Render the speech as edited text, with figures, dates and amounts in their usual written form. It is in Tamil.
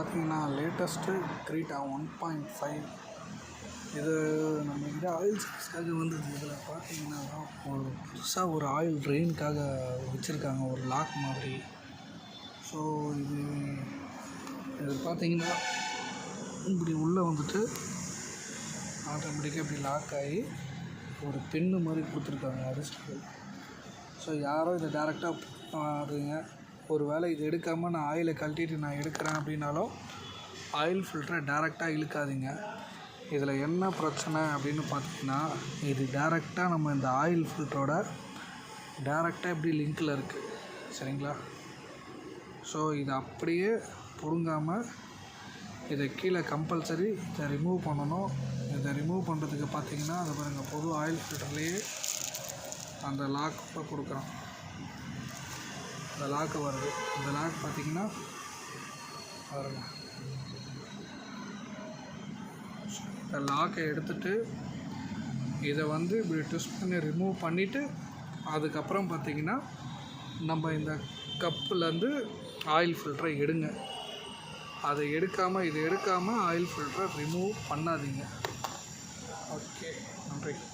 பார்த்தீங்கன்னா லேட்டஸ்ட்டு க்ரீட்டா 1.5 இது நம்ம கிட்ட ஆயில் சர்வீஸ்க்காக வந்தது. இதில் பார்த்தீங்கன்னா ஒரு புதுசாக ஒரு ஆயில் ட்ரெயினுக்காக வச்சுருக்காங்க, ஒரு லாக் மாதிரி. ஸோ இது பார்த்தீங்கன்னா இப்படி உள்ளே வந்துட்டு ஆட்டோமேட்டிக்காக இப்படி லாக் ஆகி ஒரு பின்னு மாதிரி கொடுத்துருக்காங்க அரிசிக்கு. ஸோ யாரும் இதை டேரெக்டாக அதுங்க ஒரு வேளை இது எடுக்காமல் நான் ஆயிலை கழட்டிட்டு நான் எடுக்கிறேன் அப்படின்னாலும் ஆயில் ஃபில்டரை டேரெக்டாக இழுக்காதீங்க. இதில் என்ன பிரச்சனை அப்படின்னு பார்த்தீங்கன்னா, இது டேரெக்டாக நம்ம இந்த ஆயில் ஃபில்டரோட டேரெக்டாக எப்படி லிங்கில் இருக்குது, சரிங்களா? ஸோ இதை அப்படியே பிடுங்காமல் இதை கீழே கம்பல்சரி இதை ரிமூவ் பண்ணணும். இதை ரிமூவ் பண்ணுறதுக்கு பார்த்தீங்கன்னா அதை பாருங்கள், பொது ஆயில் ஃபில்டர்லேயே அந்த லாக் கொடுக்குறோம். இந்த லாக்கு வருது. இந்த லாக் பார்த்திங்கன்னா பாருங்கள், இந்த லாக்கை எடுத்துகிட்டு இதை இப்படி ட்விஸ்ட் பண்ணி ரிமூவ் பண்ணிவிட்டு அதுக்கப்புறம் பார்த்திங்கன்னா நம்ம இந்த கப்புலேருந்து ஆயில் ஃபில்டரை எடுங்க. அதை எடுக்காமல் இதை எடுக்காமல் ஆயில் ஃபில்டரை ரிமூவ் பண்ணாதீங்க. ஓகே, நன்றி.